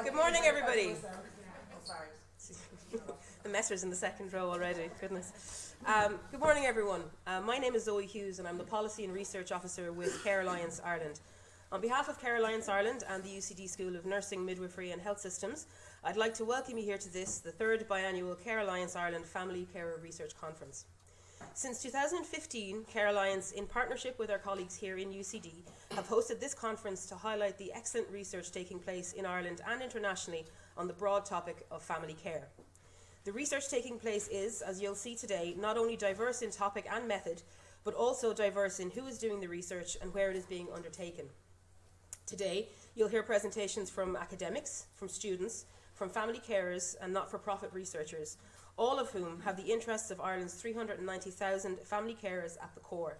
Good morning, everybody. The messer's in the second row already, goodness. Good morning, everyone. My name is Zoe Hughes and I'm the Policy and Research Officer with Care Alliance Ireland. On behalf of Care Alliance Ireland and the UCD School of Nursing, Midwifery and Health Systems, I'd like to welcome you here to this, the third biannual Care Alliance Ireland Family Carer Research Conference. Since 2015, Care Alliance, in partnership with our colleagues here in UCD, have hosted this conference to highlight the excellent research taking place in Ireland and internationally on the broad topic of family care. The research taking place is, as you'll see today, not only diverse in topic and method, but also diverse in who is doing the research and where it is being undertaken. Today, you'll hear presentations from academics, from students, from family carers and not-for-profit researchers, all of whom have the interests of Ireland's 390,000 family carers at the core.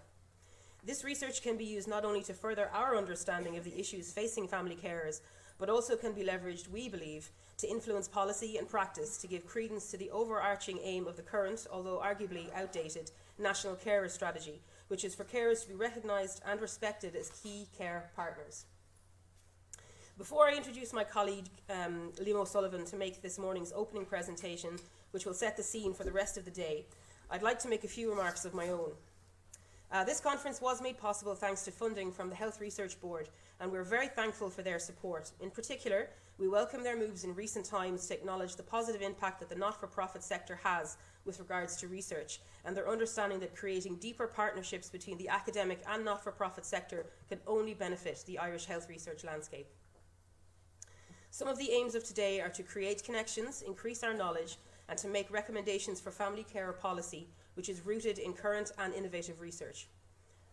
This research can be used not only to further our understanding of the issues facing family carers, but also can be leveraged, we believe, to influence policy and practice to give credence to the overarching aim of the current, although arguably outdated, National Carer Strategy, which is for carers to be recognised and respected as key care partners. Before I introduce my colleague, Liam O'Sullivan, to make this morning's opening presentation, which will set the scene for the rest of the day, I'd like to make a few remarks of my own. This conference was made possible thanks to funding from the Health Research Board, and we're very thankful for their support. In particular, we welcome their moves in recent times to acknowledge the positive impact that the not-for-profit sector has with regards to research, and their understanding that creating deeper partnerships between the academic and not-for-profit sector can only benefit the Irish health research landscape. Some of the aims of today are to create connections, increase our knowledge, and to make recommendations for family care policy, which is rooted in current and innovative research.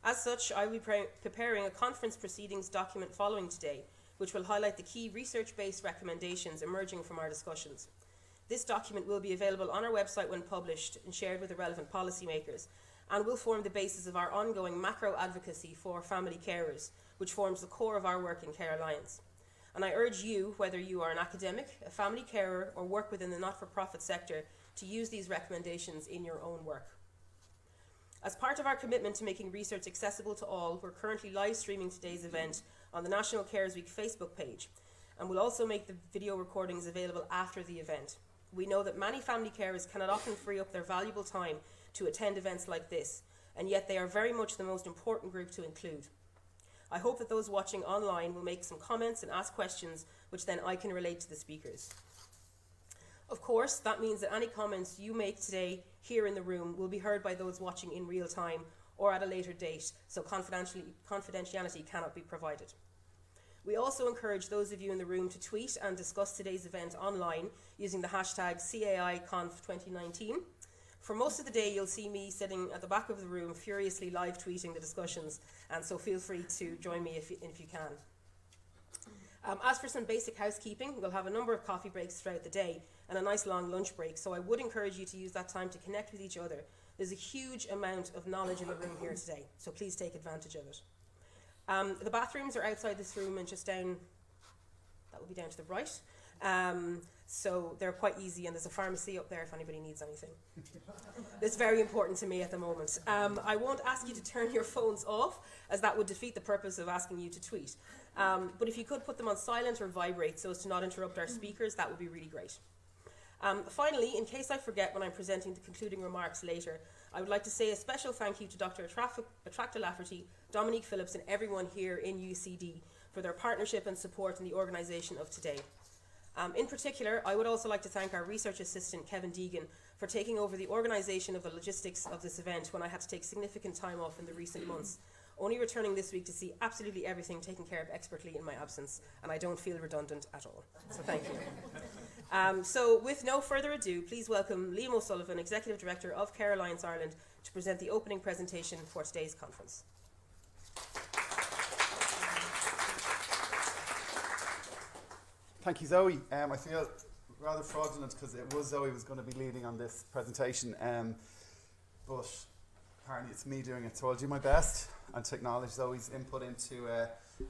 As such, I will be preparing a conference proceedings document following today, which will highlight the key research-based recommendations emerging from our discussions. This document will be available on our website when published and shared with the relevant policymakers, and will form the basis of our ongoing macro advocacy for family carers, which forms the core of our work in Care Alliance. And I urge you, whether you are an academic, a family carer, or work within the not-for-profit sector, to use these recommendations in your own work. As part of our commitment to making research accessible to all, we're currently live streaming today's event on the National Carers Week Facebook page, and we'll also make the video recordings available after the event. We know that many family carers cannot often free up their valuable time to attend events like this, and yet they are very much the most important group to include. I hope that those watching online will make some comments and ask questions, which then I can relate to the speakers. Of course, that means that any comments you make today here in the room will be heard by those watching in real time or at a later date, so confidentiality cannot be provided. We also encourage those of you in the room to tweet and discuss today's event online using the hashtag CAIConf2019. For most of the day, you'll see me sitting at the back of the room furiously live tweeting the discussions, and so feel free to join me if you can. As for some basic housekeeping, we'll have a number of coffee breaks throughout the day and a nice long lunch break, so I would encourage you to use that time to connect with each other. There's a huge amount of knowledge in the room here today, so please take advantage of it. The bathrooms are outside this room and just down, that will be down to the right. So they're quite easy, and there's a pharmacy up there if anybody needs anything. It's very important to me at the moment. I won't ask you to turn your phones off, as that would defeat the purpose of asking you to tweet. But if you could put them on silent or vibrate so as to not interrupt our speakers, that would be really great. Finally, in case I forget when I'm presenting the concluding remarks later, I would like to say a special thank you to Dr. Attracta Lafferty, Dominique Phillips, and everyone here in UCD for their partnership and support in the organisation of today. In particular, I would also like to thank our research assistant, Kevin Deegan, for taking over the organisation of the logistics of this event when I had to take significant time off in the recent months, only returning this week to see absolutely everything taken care of expertly in my absence, and I don't feel redundant at all. So thank you. So with no further ado, please welcome Liam O'Sullivan, Executive Director of Care Alliance Ireland, to present the opening presentation for today's conference. Thank you, Zoe. I feel rather fraudulent because it was Zoe who was going to be leading on this presentation, but apparently it's me doing it, so I'll do my best and to acknowledge Zoe's input into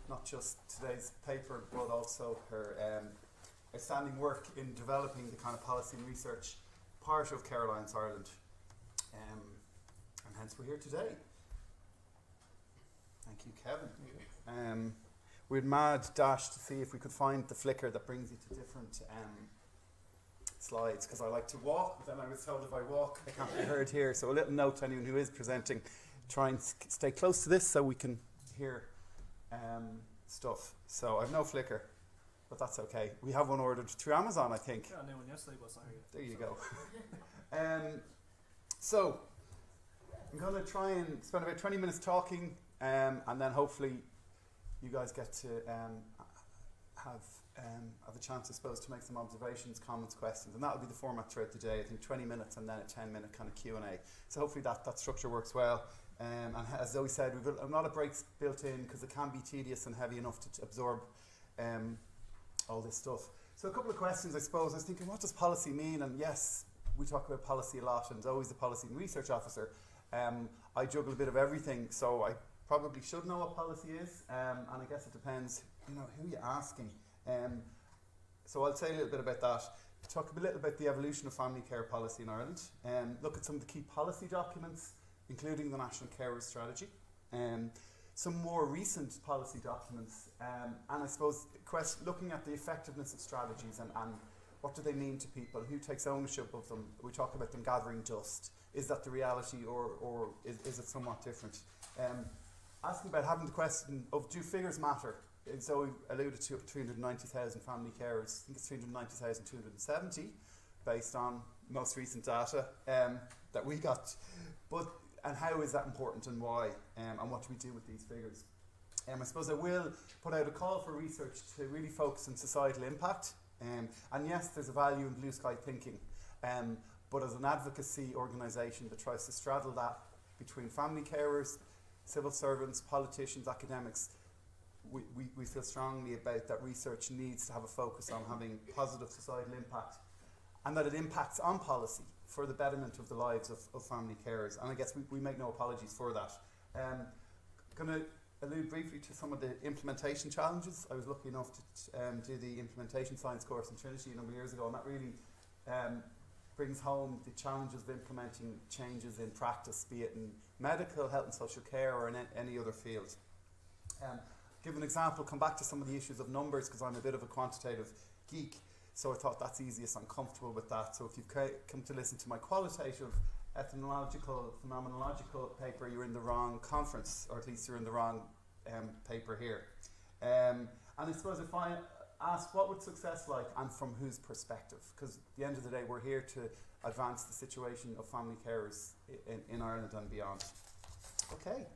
not just today's paper but also her outstanding work in developing the kind of policy and research part of Care Alliance Ireland, and hence we're here today. Thank you, Kevin. we'd mad dash to see if we could find the flicker that brings you to different slides, because I like to walk, but then I was told if I walk I can't be heard here. So a little note to anyone who is presenting, try and stay close to this so we can hear stuff. So I've no flicker, but that's okay. We have one ordered through Amazon, I think. Yeah, I knew one yesterday, but sorry. There you go. So I'm going to try and spend about 20 minutes talking, and then hopefully you guys get to have a chance, I suppose, to make some observations, comments, questions, and that'll be the format throughout the day. I think 20 minutes and then a 10-minute kind of Q&A. So hopefully that structure works well. And as Zoe said, we've a lot of breaks built in because it can be tedious and heavy enough to absorb all this stuff. So a couple of questions, I suppose. I was thinking, what does policy mean? And yes, we talk about policy a lot, and Zoe's the policy and research officer. I juggle a bit of everything, so I probably should know what policy is, and I guess it depends, who you're asking. So I'll say a little bit about that. Talk a little about the evolution of family care policy in Ireland, look at some of the key policy documents, including the National Carers Strategy, some more recent policy documents, and I suppose looking at the effectiveness of strategies and what do they mean to people, who takes ownership of them. We talk about them gathering dust. Is that the reality, or is it somewhat different? Asking about having the question of, do figures matter? Zoe alluded to 390,000 family carers. I think it's 390,270 based on most recent data that we got. And how is that important and why? And what do we do with these figures? I suppose I will put out a call for research to really focus on societal impact. And yes, there's a value in blue sky thinking. But as an advocacy organisation that tries to straddle that between family carers, civil servants, politicians, academics, we feel strongly about that research needs to have a focus on having positive societal impact, and that it impacts on policy for the betterment of the lives of family carers. And I guess we make no apologies for that. Going to allude briefly to some of the implementation challenges. I was lucky enough to do the implementation science course in Trinity a number of years ago, and that really brings home the challenges of implementing changes in practice, be it in medical, health and social care, or in any other field. Give an example, come back to some of the issues of numbers, because I'm a bit of a quantitative geek, so I thought that's easiest. I'm comfortable with that. So if you've come to listen to my qualitative, ethnological, phenomenological paper, you're in the wrong conference, or at least you're in the wrong paper here. And I suppose if I ask what would success like, and from whose perspective, because at the end of the day we're here to advance the situation of family carers in Ireland and beyond. Okay,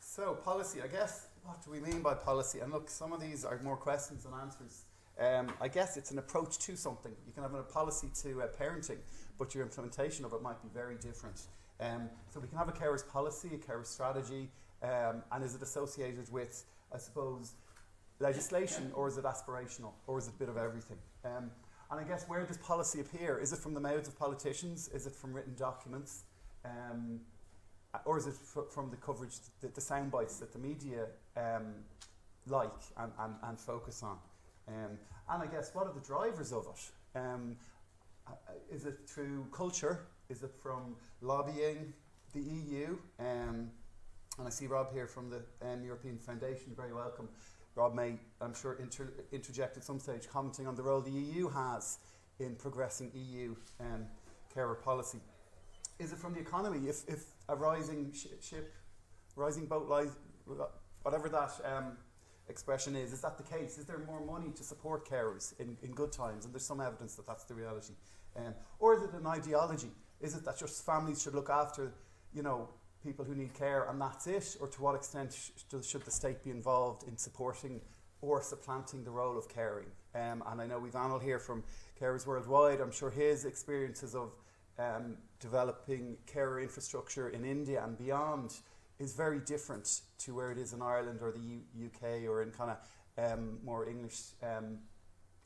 so policy, I guess, what do we mean by policy? And look, some of these are more questions than answers. I guess it's an approach to something. You can have a policy to parenting, but your implementation of it might be very different. So we can have a carers policy, a carers strategy, and is it associated with, I suppose, legislation, or is it aspirational, or is it a bit of everything? And I guess, where does policy appear? Is it from the mouths of politicians? Is it from written documents? Or is it from the coverage, the sound bites that the media like and focus on? And I guess, what are the drivers of it? Is it through culture? Is it from lobbying, the EU? And I see Rob here from the European Foundation, very welcome. Rob may, I'm sure, interject at some stage, commenting on the role the EU has in progressing EU carer policy. Is it from the economy? If a rising rising boat lies, whatever that expression is that the case? Is there more money to support carers in good times? And there's some evidence that that's the reality. Or is it an ideology? Is it that just families should look after, people who need care, and that's it? Or to what extent should the state be involved in supporting or supplanting the role of caring? And I know we've Anil here from Carers Worldwide. I'm sure his experiences of developing carer infrastructure in India and beyond is very different to where it is in Ireland or the UK, or in kind of more English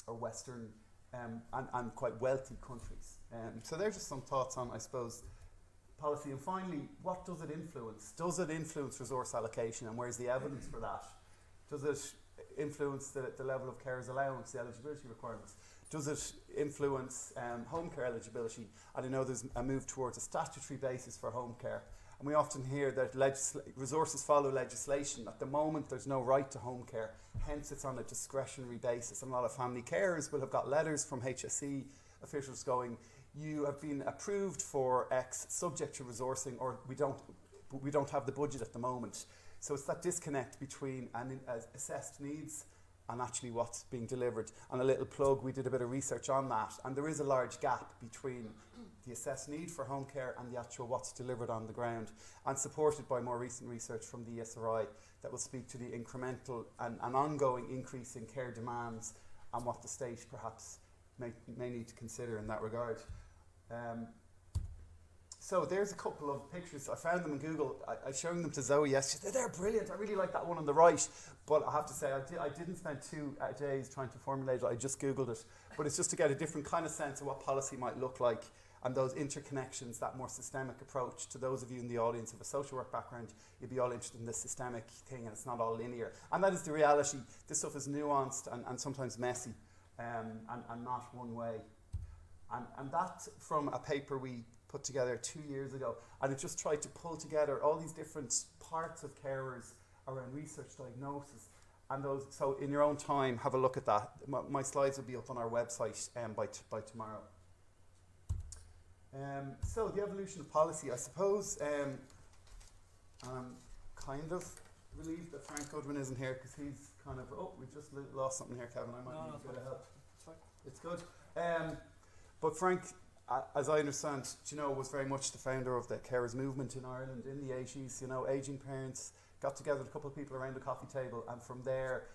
or Western and quite wealthy countries. So there's just some thoughts on, I suppose, policy. And finally, what does it influence? Does it influence resource allocation, and where's the evidence for that? Does it influence the level of carers allowance, the eligibility requirements? Does it influence home care eligibility? And I know there's a move towards a statutory basis for home care. And we often hear that resources follow legislation. At the moment, there's no right to home care, hence it's on a discretionary basis. And a lot of family carers will have got letters from HSE officials going, you have been approved for X, subject to resourcing, or we don't have the budget at the moment. So it's that disconnect between assessed needs and actually what's being delivered. And a little plug, we did a bit of research on that, and there is a large gap between the assessed need for home care and the actual what's delivered on the ground, and supported by more recent research from the ESRI that will speak to the incremental and ongoing increase in care demands and what the state perhaps may need to consider in that regard. So there's a couple of pictures. I found them in Google. I showed them to Zoe yesterday. They're brilliant. I really like that one on the right. But I have to say, I didn't spend 2 days trying to formulate it. I just Googled it. But it's just to get a different kind of sense of what policy might look like, and those interconnections, that more systemic approach. To those of you in the audience of a social work background, you'd be all interested in this systemic thing, and it's not all linear. And that is the reality. This stuff is nuanced and sometimes messy, and not one way. And that from a paper we put together 2 years ago, and it just tried to pull together all these different parts of carers around research, diagnosis, and those. So in your own time, have a look at that. My slides will be up on our website by tomorrow. So the evolution of policy, I suppose. I'm kind of relieved that Frank Goodwin isn't here, because he's kind of, we've just lost something here, Kevin. I might need a bit of help. It's good. But Frank, as I understand, was very much the founder of the carers movement in Ireland in the 80s. Ageing parents got together with a couple of people around the coffee table, and from there,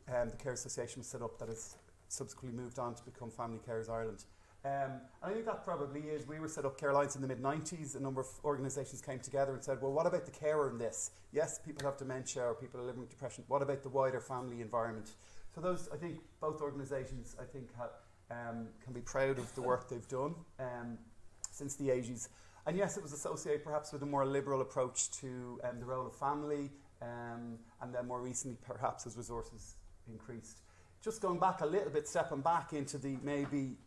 the Care Association was set up that has subsequently moved on to become Family Carers Ireland. I think that probably is. We were set up, Care Alliance, in the mid-90s. A number of organisations came together and said, well, what about the carer in this? Yes, people have dementia or people are living with depression. What about the wider family environment? So those, I think, both organisations, can be proud of the work they've done since the 80s. And yes, it was associated perhaps with a more liberal approach to the role of family, and then more recently perhaps as resources increased. Just going back a little bit, stepping back into the maybe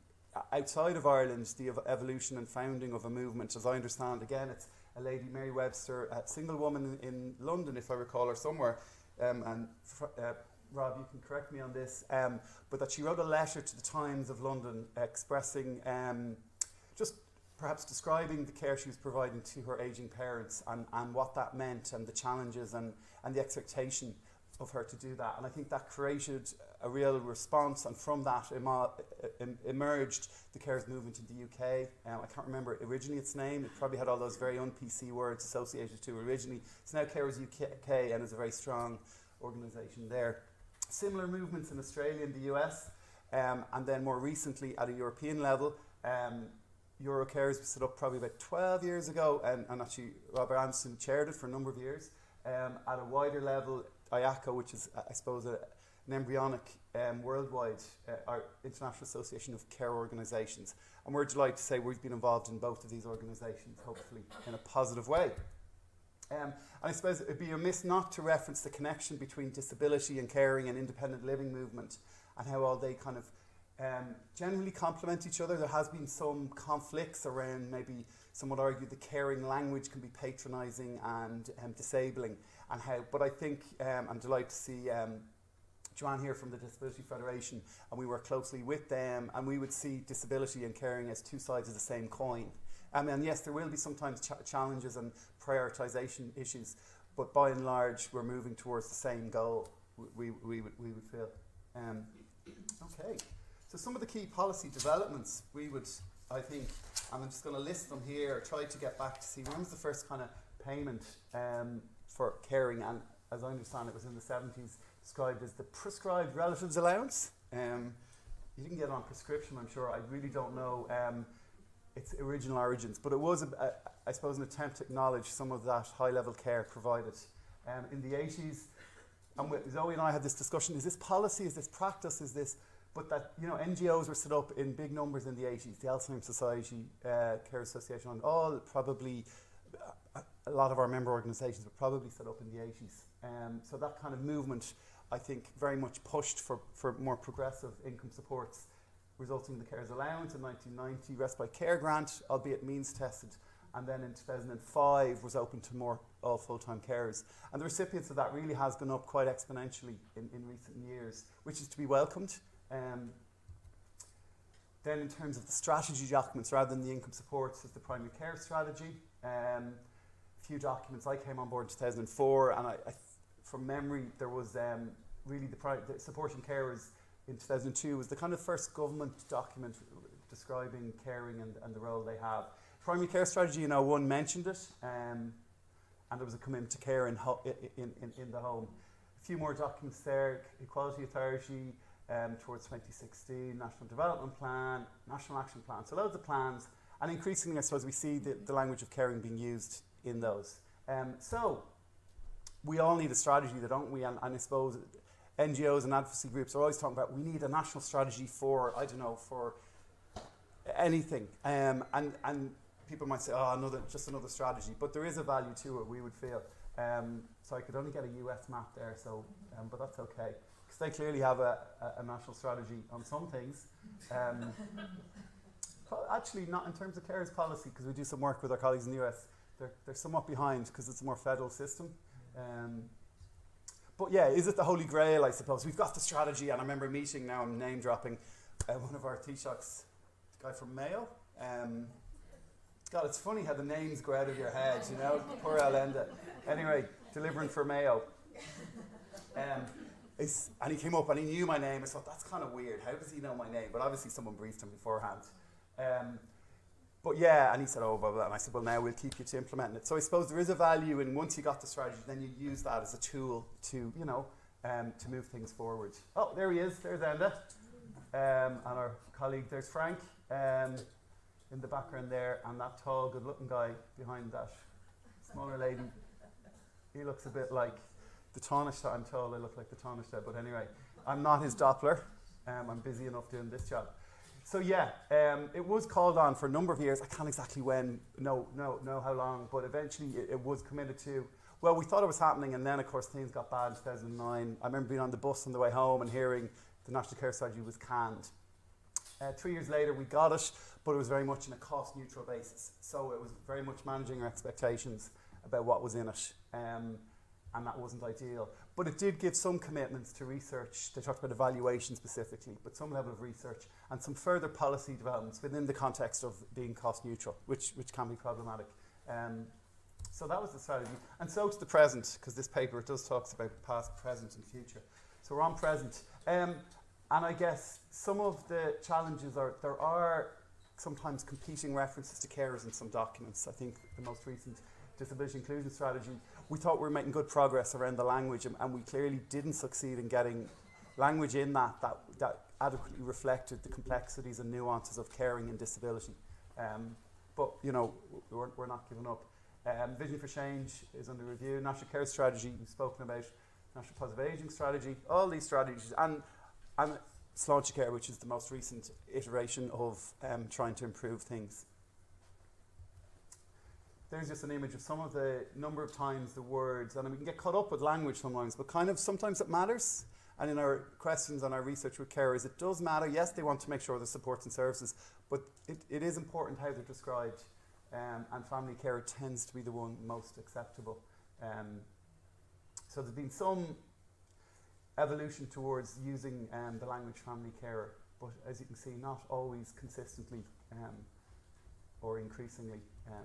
outside of Ireland, the evolution and founding of a movement, as I understand, again, it's a lady, Mary Webster, a single woman in London, if I recall, or somewhere, Rob, you can correct me on this, but that she wrote a letter to the Times of London expressing, just perhaps describing the care she was providing to her ageing parents, and what that meant, and the challenges and the expectation of her to do that. And I think that created a real response, and from that emerged the carers movement in the UK. I can't remember originally its name. It probably had all those very un-PC words associated to it originally. It's now Carers UK, and is a very strong organisation there. Similar movements in Australia and the US, and then more recently at a European level. Eurocares was set up probably about 12 years ago, and actually Robert Anderson chaired it for a number of years. At a wider level, IACO, which is, I suppose, an embryonic worldwide our International Association of Care Organisations. And we're delighted to say we've been involved in both of these organisations, hopefully in a positive way. And I suppose it would be amiss not to reference the connection between disability and caring and independent living movement, and how all they kind of generally complement each other. There has been some conflicts around, maybe some would argue the caring language can be patronising and disabling, and how. But I think I'm delighted to see Joanne here from the Disability Federation, and we work closely with them, and we would see disability and caring as two sides of the same coin. And yes, there will be sometimes challenges and prioritisation issues, but by and large, we're moving towards the same goal, we would feel. Okay, so some of the key policy developments we would, I think, and I'm just going to list them here, try to get back to see when was the first kind of payment for caring, and as I understand it was in the 70s, described as the prescribed relatives allowance. You didn't get it on prescription, I'm sure. I really don't know its original origins, but it was, I suppose, an attempt to acknowledge some of that high-level care provided in the 80s. And Zoe and I had this discussion: is this policy? Is this practice? Is this? But that, you know, NGOs were set up in big numbers in the 80s. The Alzheimer's Society, Care Association, and all probably a lot of our member organisations were probably set up in the 80s. So that kind of movement, I think, very much pushed for more progressive income supports, resulting in the Carers Allowance in 1990, Respite Care Grant, albeit means tested, and then in 2005 was open to more all full-time carers. And the recipients of that really has gone up quite exponentially in recent years, which is to be welcomed. Then in terms of the strategy documents, rather than the income supports, is the primary care strategy. A few documents. I came on board in 2004, and from memory, there was really the supporting carers in 2002 was the kind of first government document describing caring and the role they have. Primary care strategy, one mentioned it, and there was a commitment to care in the home. A few more documents there: Equality Authority towards 2016, National Development Plan, National Action Plan. So loads of plans, and increasingly, I suppose, we see the language of caring being used in those. So we all need a strategy, don't we? And I suppose NGOs and advocacy groups are always talking about we need a national strategy for, for anything. And people might say, just another strategy. But there is a value to it, we would feel. So I could only get a US map there, but that's okay. Because they clearly have a national strategy on some things. Actually, not in terms of carers policy, because we do some work with our colleagues in the US. They're somewhat behind because it's a more federal system. But yeah, is it the holy grail, I suppose? We've got the strategy, and I remember a meeting, now I'm name dropping, one of our Taoiseachs, the guy from Mayo. God, it's funny how the names go out of your head, poor Elenda. Anyway, delivering for Mayo. And he came up and he knew my name. I thought, that's kind of weird. How does he know my name? But obviously someone briefed him beforehand. But yeah, and he said, blah, blah. And I said, well, now we'll keep you to implementing it. So I suppose there is a value in once you got the strategy, then you use that as a tool to, to move things forward. Oh, there he is. There's Enda. And our colleague, there's Frank in the background there. And that tall, good-looking guy behind that smaller lady. He looks a bit like the Taoiseach. I'm told I look like the Taoiseach. But anyway, I'm not his Doppler. I'm busy enough doing this job. So yeah, it was called on for a number of years. I can't exactly know how long, but eventually it was committed to. Well, we thought it was happening, and then of course things got bad in 2009. I remember being on the bus on the way home and hearing the National Care Strategy was canned. 3 years later we got it, but it was very much on a cost neutral basis. So it was very much managing our expectations about what was in it, and that wasn't ideal. But it did give some commitments to research. They talked about evaluation specifically, but some level of research and some further policy developments within the context of being cost neutral, which can be problematic. So that was the strategy. And so to the present, because this paper does talk about past, present and future. So we're on present. And I guess some of the challenges are, there are sometimes competing references to carers in some documents. I think the most recent disability inclusion strategy, we thought we were making good progress around the language, and we clearly didn't succeed in getting language in that adequately reflected the complexities and nuances of caring and disability. But we're not giving up. Vision for Change is under review. National Care Strategy, we've spoken about. National Positive Ageing Strategy, all these strategies, and Sláinte Care, which is the most recent iteration of trying to improve things. There's just an image of some of the number of times the words, and we can get caught up with language sometimes, but kind of sometimes it matters. And in our questions and our research with carers, it does matter. Yes, they want to make sure the supports and services, but it is important how they're described. And family care tends to be the one most acceptable. So there's been some evolution towards using the language family carer, but as you can see, not always consistently or increasingly,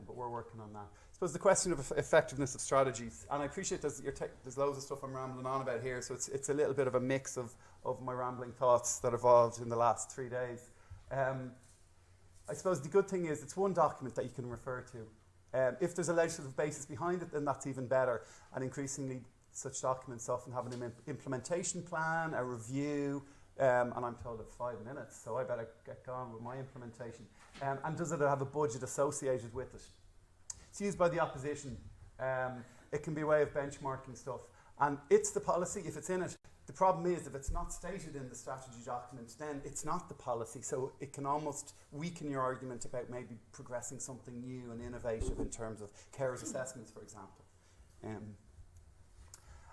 but we're working on that. I suppose the question of effectiveness of strategies, and I appreciate there's loads of stuff I'm rambling on about here, so it's a little bit of a mix of my rambling thoughts that evolved in the last 3 days. I suppose the good thing is it's one document that you can refer to. If there's a legislative basis behind it, then that's even better, and increasingly such documents often have an implementation plan, a review, and I'm told at 5 minutes, so I better get going with my implementation. And does it have a budget associated with it? It's used by the opposition. It can be a way of benchmarking stuff. And it's the policy if it's in it. The problem is if it's not stated in the strategy document, then it's not the policy. So it can almost weaken your argument about maybe progressing something new and innovative in terms of carers assessments, for example.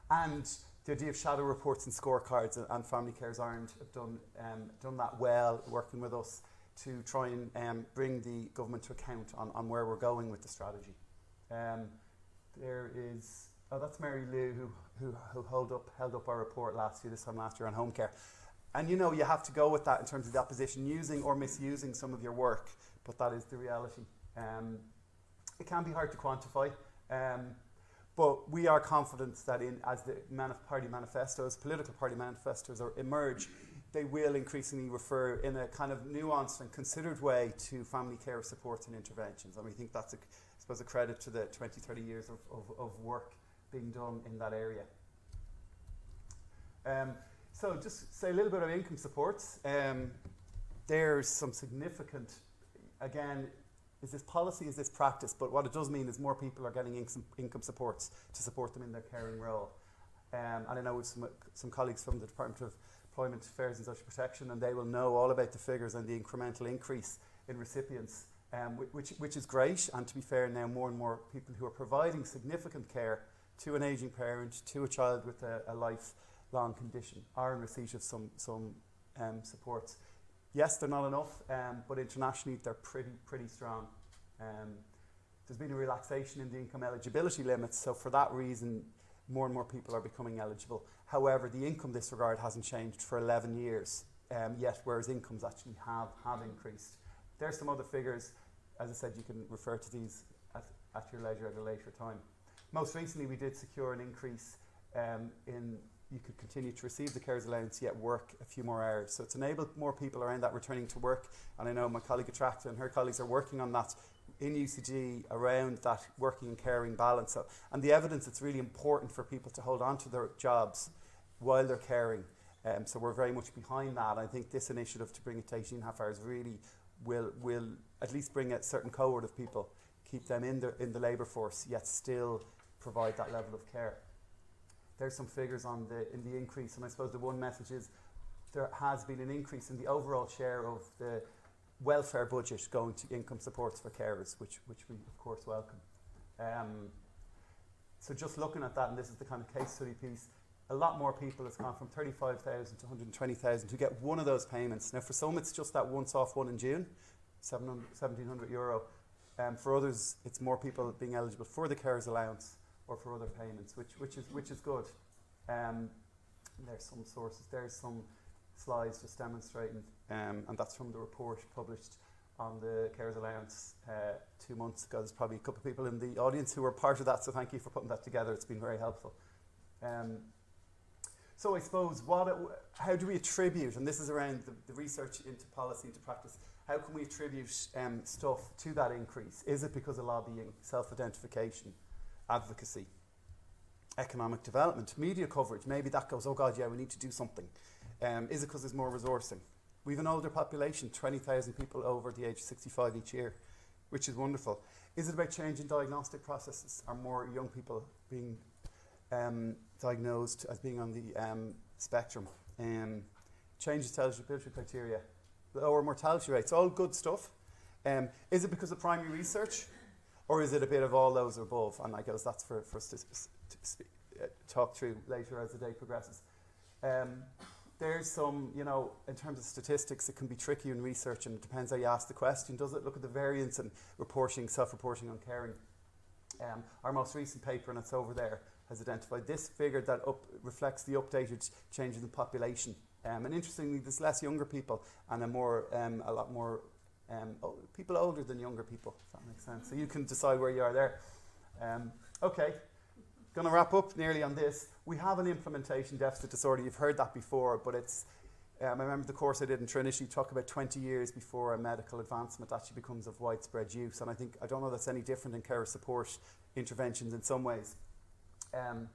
And the idea of shadow reports and scorecards, and Family Carers Ireland have done that well, working with us. to try and bring the government to account on where we're going with the strategy. There is, that's Mary Lou who held up our report this time last year on home care. And you have to go with that in terms of the opposition using or misusing some of your work, but that is the reality. It can be hard to quantify, but we are confident that as the party manifestos, political party manifestos emerge, they will increasingly refer in a kind of nuanced and considered way to family care supports and interventions. And we think that's, a credit to the 20, 30 years of work being done in that area. So just say a little bit of income supports. There's some significant, again, is this policy, is this practice? But what it does mean is more people are getting income supports to support them in their caring role. And I know some colleagues from the Department of Employment Affairs and Social Protection, and they will know all about the figures and the incremental increase in recipients, which is great. And to be fair, now more and more people who are providing significant care to an ageing parent, to a child with a lifelong condition, are in receipt of some supports. Yes, they're not enough, but internationally they're pretty strong. There's been a relaxation in the income eligibility limits, so for that reason, more and more people are becoming eligible. However, the income disregard hasn't changed for 11 years yet, whereas incomes actually have increased. There's some other figures. As I said, you can refer to these at your leisure at a later time. Most recently, we did secure an increase in you could continue to receive the carers allowance yet work a few more hours. So it's enabled more people around that returning to work. And I know my colleague Attracta and her colleagues are working on that in UCD around that working and caring balance. So, and the evidence, it's really important for people to hold on to their jobs while they're caring. So we're very much behind that. I think this initiative to bring it to 18.5 hours really will at least bring a certain cohort of people, keep them in the labour force, yet still provide that level of care. There's some figures in the increase, and I suppose the one message is there has been an increase in the overall share of the welfare budget going to income supports for carers, which we of course welcome. So just looking at that, and this is the kind of case study piece, a lot more people has gone from 35,000 to 120,000 to get one of those payments. Now for some it's just that once-off one in June, €1,700. For others it's more people being eligible for the carers allowance or for other payments, which is good. There's some sources, there's some slides just demonstrating, and that's from the report published on the carers allowance 2 months ago. There's probably a couple of people in the audience who were part of that, so thank you for putting that together. It's been very helpful. So I suppose, how do we attribute, and this is around the research into policy, into practice, how can we attribute stuff to that increase? Is it because of lobbying, self-identification, advocacy, economic development, media coverage? Maybe that goes, oh God, yeah, we need to do something. Is it because there's more resourcing? We have an older population, 20,000 people over the age of 65 each year, which is wonderful. Is it about changing diagnostic processes? Are more young people being diagnosed as being on the spectrum? Changes to eligibility criteria, lower mortality rates, all good stuff. Is it because of primary research? Or is it a bit of all those above? And I guess that's for us to talk through later as the day progresses. There's some, in terms of statistics, it can be tricky in research, and it depends how you ask the question. Does it look at the variance in reporting, self-reporting on caring? Our most recent paper, and it's over there, has identified this figure that reflects the updated changes in population. And interestingly, there's less younger people and a lot more people older than younger people, if that makes sense. So you can decide where you are there. Okay, going to wrap up nearly on this. We have an implementation deficit disorder. You've heard that before, but it's, I remember the course I did in Trinity talked about 20 years before a medical advancement actually becomes of widespread use. And I don't know that's any different in care support interventions in some ways. And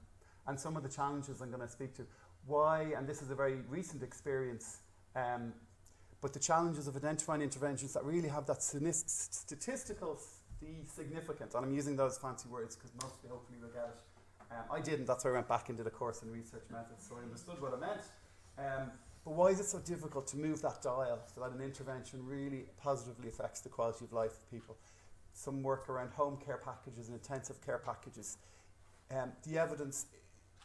some of the challenges I'm going to speak to. Why, and this is a very recent experience, but the challenges of identifying interventions that really have that statistical significance, and I'm using those fancy words because most of you hopefully will get it. I didn't, that's why I went back into the course in research methods, so I understood what I meant. But why is it so difficult to move that dial so that an intervention really positively affects the quality of life of people? Some work around home care packages and intensive care packages. The evidence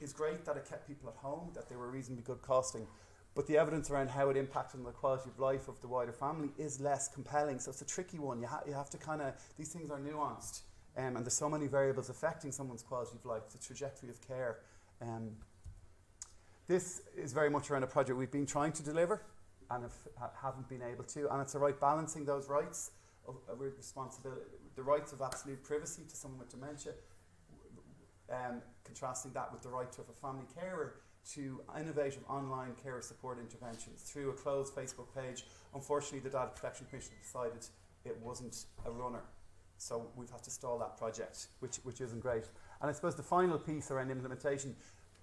is great that it kept people at home, that they were reasonably good costing, but the evidence around how it impacted on the quality of life of the wider family is less compelling. So it's a tricky one. You have to kind of, these things are nuanced, and there's so many variables affecting someone's quality of life, the trajectory of care. This is very much around a project we've been trying to deliver and haven't been able to, and it's a right balancing those rights of responsibility, the rights of absolute privacy to someone with dementia, contrasting that with the right to have a family carer, to innovative online carer support interventions through a closed Facebook page. Unfortunately, the Data Protection Commission decided it wasn't a runner, so we've had to stall that project, which isn't great. And I suppose the final piece around implementation,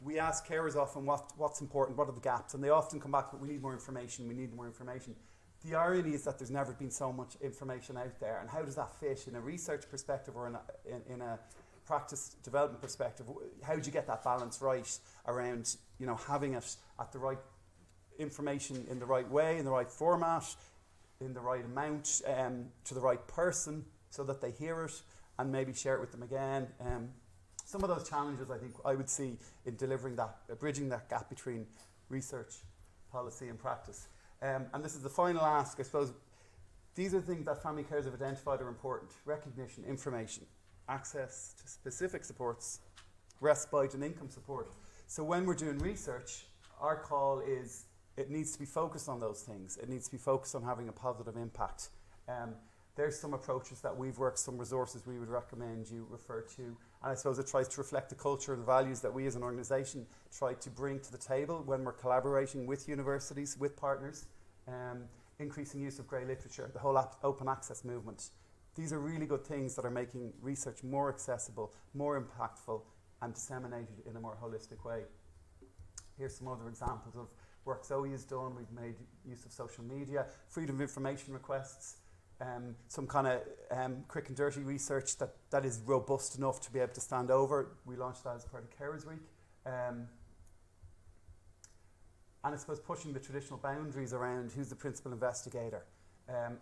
we ask carers often what's important, what are the gaps, and they often come back, but we need more information, we need more information. The irony is that there's never been so much information out there, and how does that fit in a research perspective or in a practice development perspective? How do you get that balance right around, you know, having it at the right information in the right way, in the right format, in the right amount, to the right person, so that they hear it and maybe share it with them again. Some of those challenges I think I would see in delivering that, bridging that gap between research, policy and practice. And this is the final ask, I suppose. These are things that family carers have identified are important: recognition, information, access to specific supports, respite and income support. So when we're doing research, our call is it needs to be focused on those things. It needs to be focused on having a positive impact. There's some approaches that we've worked, some resources we would recommend you refer to, and I suppose it tries to reflect the culture and the values that we as an organisation try to bring to the table when we're collaborating with universities, with partners. Increasing use of grey literature, the whole open access movement. These are really good things that are making research more accessible, more impactful, and disseminated in a more holistic way. Here's some other examples of work Zoe has done. We've made use of social media, freedom of information requests, some kind of quick and dirty research that is robust enough to be able to stand over. We launched that as part of Carers Week. And I suppose pushing the traditional boundaries around who's the principal investigator,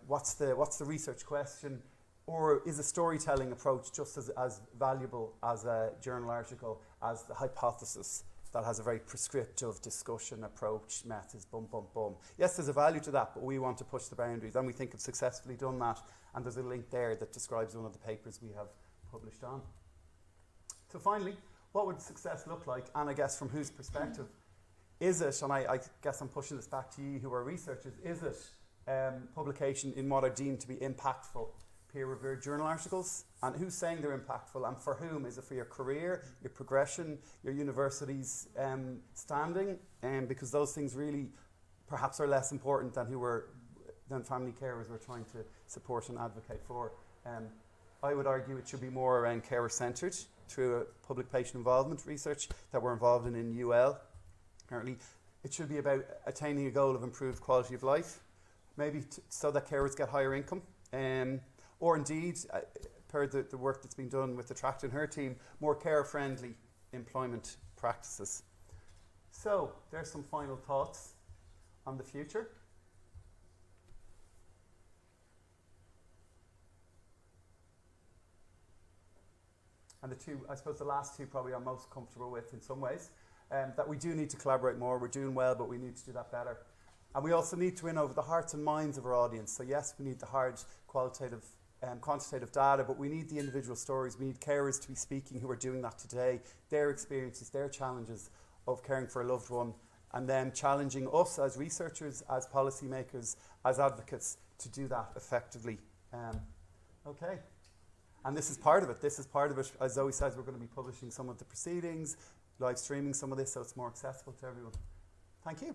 what's the research question, or is a storytelling approach just as valuable as a journal article, as the hypothesis that has a very prescriptive discussion approach, methods, bum, bum, bum. Yes, there's a value to that, but we want to push the boundaries, and we think have successfully done that, and there's a link there that describes one of the papers we have published on. So finally, what would success look like, and I guess from whose perspective? Is it, and I guess I'm pushing this back to you who are researchers, is it publication in what are deemed to be impactful peer-reviewed journal articles? And who's saying they're impactful, and for whom? Is it for your career, your progression, your university's standing? Because those things really perhaps are less important than family carers we're trying to support and advocate for. I would argue it should be more around carer-centred through a public patient involvement research that we're involved in UL. Currently, it should be about attaining a goal of improved quality of life, maybe so that carers get higher income, or indeed, per the work that's been done with Attract and her team, more care-friendly employment practices. So, there's some final thoughts on the future. And I suppose the last two probably I'm most comfortable with in some ways. That we do need to collaborate more. We're doing well, but we need to do that better. And we also need to win over the hearts and minds of our audience. So yes, we need the hard qualitative quantitative data, but we need the individual stories. We need carers to be speaking who are doing that today, their experiences, their challenges of caring for a loved one, and then challenging us as researchers, as policymakers, as advocates to do that effectively. Okay. And this is part of it. This is part of it. As Zoe says, we're going to be publishing some of the proceedings, live streaming some of this so it's more accessible to everyone. Thank you.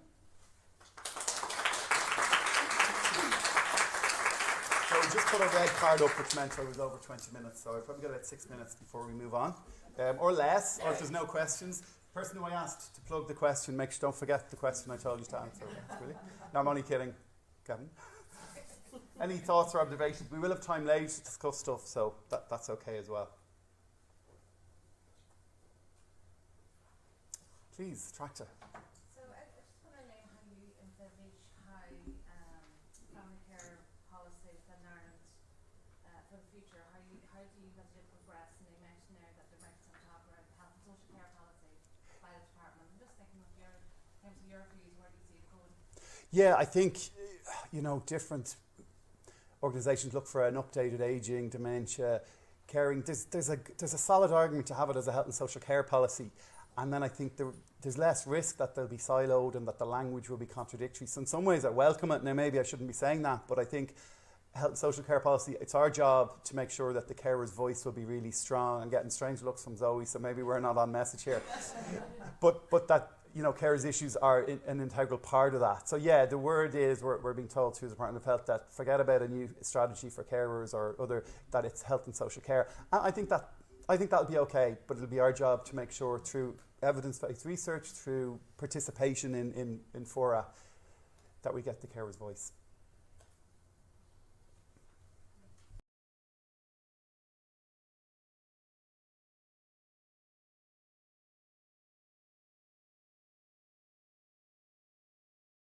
So we just put a red card up which meant I was over 20 minutes, so I've probably got about 6 minutes before we move on. Or less, or if there's no questions. The person who I asked to plug the question, make sure don't forget the question I told you to answer. Really? No, I'm only kidding. Kevin? Any thoughts or observations? We will have time later to discuss stuff, so that's okay as well. Please, Tractor. So I just want to know how you envisage how family care policy in Ireland for the future. How do you envisage it progress? And you mentioned there that there might be some talk around health and social care policy by the department. I'm just thinking of in terms of your views, where do you see it going Yeah, I think, different organisations look for an updated ageing, dementia, caring. There's a solid argument to have it as a health and social care policy. And then I think there's less risk that they'll be siloed and that the language will be contradictory. So in some ways I welcome it. Now maybe I shouldn't be saying that, but I think health and social care policy, it's our job to make sure that the carer's voice will be really strong. I'm getting strange looks from Zoe, so maybe we're not on message here. but that, carers' issues are an integral part of that. So yeah, the word is, we're being told through the Department of Health that forget about a new strategy for carers or other, that it's health and social care. And I think that'll be okay, but it'll be our job to make sure through evidence-based research, through participation in fora, that we get the carer's voice.